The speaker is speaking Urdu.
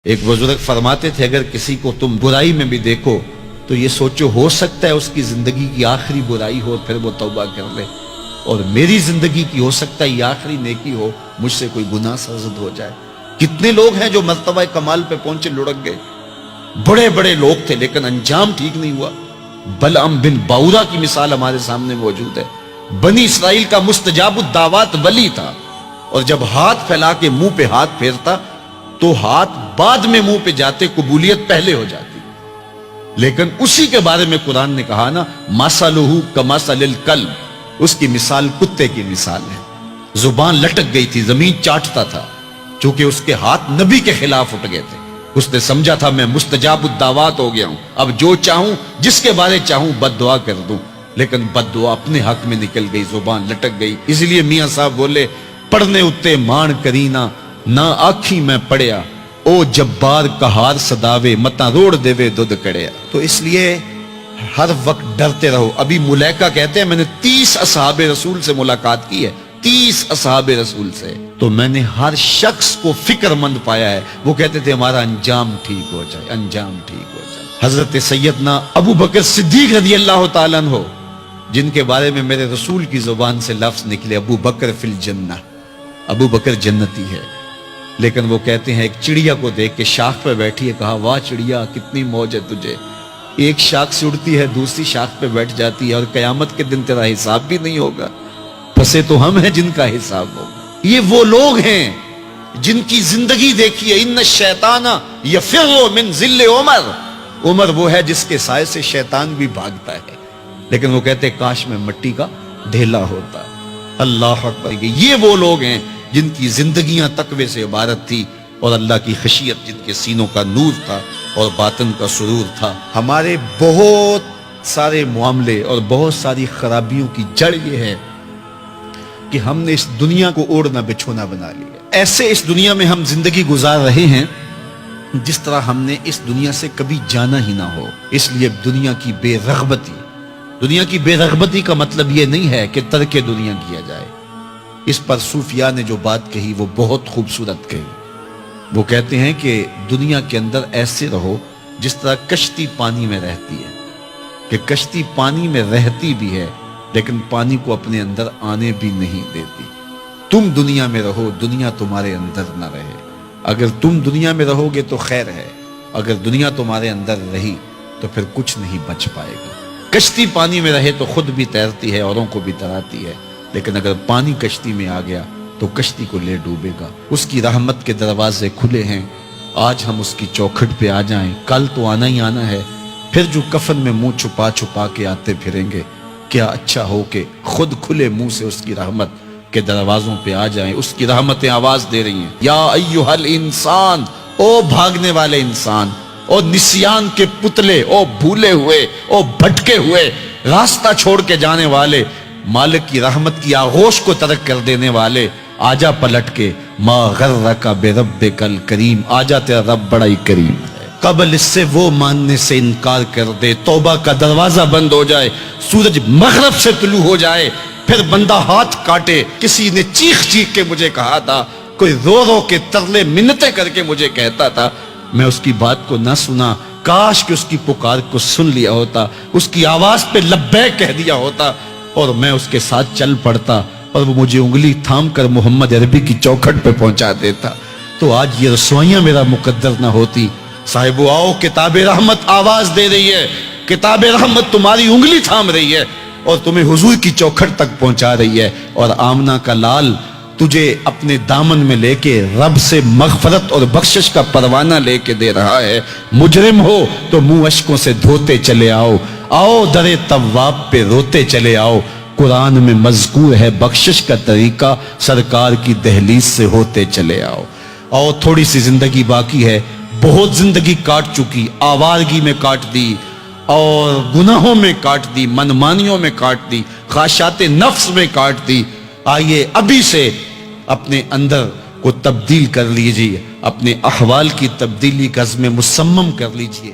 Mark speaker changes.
Speaker 1: ایک بزرگ فرماتے تھے اگر کسی کو تم برائی میں بھی دیکھو تو یہ سوچو ہو سکتا ہے اس کی زندگی کی آخری برائی ہو پھر وہ توبہ کر لے، اور میری زندگی کی ہو سکتا ہے یہ آخری نیکی ہو، مجھ سے کوئی گناہ سرزد ہو جائے۔ کتنے لوگ ہیں جو مرتبہ کمال پہ پہنچے لڑک گئے، بڑے بڑے لوگ تھے لیکن انجام ٹھیک نہیں ہوا۔ بلعم بن باورا کی مثال ہمارے سامنے موجود ہے۔ بنی اسرائیل کا مستجاب الدعوات ولی تھا، اور جب ہاتھ پھیلا کے منہ پہ ہاتھ پھیرتا تو ہاتھ بعد میں منہ پہ جاتے، قبولیت پہلے ہو جاتی۔ لیکن اسی کے بارے میں قرآن نے کہا نا، مثلہ کمثل الکلب، اس کی مثال کتے کی مثال ہے۔ زبان لٹک گئی تھی، زمین چاٹتا تھا، چونکہ اس کے ہاتھ نبی کے خلاف اٹھ گئے تھے۔ اس نے سمجھا تھا میں مستجاب الدعوات ہو گیا ہوں، اب جو چاہوں جس کے بارے چاہوں بد دعا کر دوں، لیکن بد دعا اپنے حق میں نکل گئی، زبان لٹک گئی۔ اس لیے میاں صاحب بولے، پڑھنے اتے مان کرینا نہ آکھی میں پڑھیا، او جبار کہار صداوے متا روڑ دیوے دودھ کڑیا۔ تو اس لیے ہر وقت ڈرتے رہو۔ ابھی ملیکہ کہتے ہیں میں نے 30 اصحاب رسول سے ملاقات کی ہے، 30 اصحاب رسول سے، تو میں نے ہر شخص کو فکر مند پایا ہے۔ وہ کہتے تھے ہمارا انجام ٹھیک ہو جائے، انجام ٹھیک ہو جائے۔ حضرت سیدنا ابو بکر صدیق رضی اللہ تعالیٰ عنہ، جن کے بارے میں میرے رسول کی زبان سے لفظ نکلے، ابو بکر فی الجنہ، ابو بکر جنتی ہے، لیکن وہ کہتے ہیں ایک چڑیا کو دیکھ کے شاخ پہ بیٹھی ہے، کہا واہ چڑیا کتنی موج ہے تجھے، ایک شاخ سے اڑتی ہے دوسری شاخ پہ بیٹھ جاتی ہے، اور قیامت کے دن تیرا حساب بھی نہیں ہوگا، پھنسے تو ہم ہیں جن کا حساب ہوگا۔ یہ وہ لوگ ہیں جن کی زندگی دیکھیے، ان الشیطان یفر من ظل عمر، عمر وہ ہے جس کے سائے سے شیطان بھی بھاگتا ہے، لیکن وہ کہتے کاش میں مٹی کا ڈھیلا ہوتا۔ اللہ اکبر، یہ وہ لوگ ہیں جن کی زندگیاں تقوی سے عبارت تھی، اور اللہ کی خشیت جن کے سینوں کا نور تھا اور باطن کا سرور تھا۔ ہمارے بہت سارے معاملے اور بہت ساری خرابیوں کی جڑ یہ ہے کہ ہم نے اس دنیا کو اوڑھنا بچھونا بنا لیا۔ ایسے اس دنیا میں ہم زندگی گزار رہے ہیں جس طرح ہم نے اس دنیا سے کبھی جانا ہی نہ ہو۔ اس لیے دنیا کی بے رغبتی، دنیا کی بے رغبتی کا مطلب یہ نہیں ہے کہ ترک دنیا کیا جائے۔ اس پر صوفیاء نے جو بات کہی وہ بہت خوبصورت کہی۔ وہ کہتے ہیں کہ دنیا کے اندر ایسے رہو جس طرح کشتی پانی میں رہتی ہے، کہ کشتی پانی میں رہتی بھی ہے لیکن پانی کو اپنے اندر آنے بھی نہیں دیتی۔ تم دنیا میں رہو، دنیا تمہارے اندر نہ رہے۔ اگر تم دنیا میں رہو گے تو خیر ہے، اگر دنیا تمہارے اندر رہی تو پھر کچھ نہیں بچ پائے گا۔ کشتی پانی میں رہے تو خود بھی تیرتی ہے، اوروں کو بھی تراتی ہے، لیکن اگر پانی کشتی میں آ گیا تو کشتی کو لے ڈوبے گا۔ اس کی رحمت کے دروازے کھلے ہیں، آج ہم اس کی چوکھٹ پہ آ جائیں، کل تو آنا ہی آنا ہے۔ پھر جو کفن میں منہ چھپا چھپا کے آتے پھریں گے، کیا اچھا ہو کہ خود کھلے منہ سے اس کی رحمت کے دروازوں پہ آ جائیں۔ اس کی رحمتیں آواز دے رہی ہیں، یا ایھا الانسان، او بھاگنے والے انسان، او نسیان کے پتلے، او بھولے ہوئے، او بھٹکے ہوئے، راستہ چھوڑ کے جانے والے، مالک کی رحمت کی آغوش کو ترک کر دینے والے، آجا پلٹ کے، ما غرک بربک الکریم، آجا تیرا رب بڑا ہی کریم ہے۔ قبل اس سے وہ ماننے سے انکار کر دے، توبہ کا دروازہ بند ہو جائے، سورج مغرب سے طلوع ہو جائے، پھر بندہ ہاتھ کاٹے۔ کسی نے چیخ چیخ کے مجھے کہا تھا، کوئی رو رو کے ترلے منتیں کر کے مجھے کہتا تھا، میں اس کی بات کو نہ سنا، کاش کہ اس کی پکار کو سن لیا ہوتا، اس کی آواز پہ لبیک کہہ دیا ہوتا، اور میں اس کے ساتھ چل پڑتا، اور وہ مجھے انگلی تھام کر محمد عربی کی چوکھٹ پہ پہنچا دیتا، تو آج یہ رسوائیاں میرا مقدر نہ ہوتی۔ صاحبو آؤ، کتاب رحمت آواز دے رہی ہے، کتاب رحمت تمہاری انگلی تھام رہی ہے اور تمہیں حضور کی چوکھٹ تک پہنچا رہی ہے، اور آمنہ کا لال تجھے اپنے دامن میں لے کے رب سے مغفرت اور بخشش کا پروانہ لے کے دے رہا ہے۔ مجرم ہو تو منہ اشکوں سے دھوتے چلے آؤ، آؤ در تواب پہ روتے چلے آؤ، قرآن میں مذکور ہے بخشش کا طریقہ، سرکار کی دہلیز سے ہوتے چلے آؤ۔ اور تھوڑی سی زندگی باقی ہے، بہت زندگی کاٹ چکی، آوارگی میں کاٹ دی، اور گناہوں میں کاٹ دی، منمانیوں میں کاٹ دی، خواہشات نفس میں کاٹ دی۔ آئیے ابھی سے اپنے اندر کو تبدیل کر لیجئے، اپنے احوال کی تبدیلی کا عزم مصمم کر لیجئے۔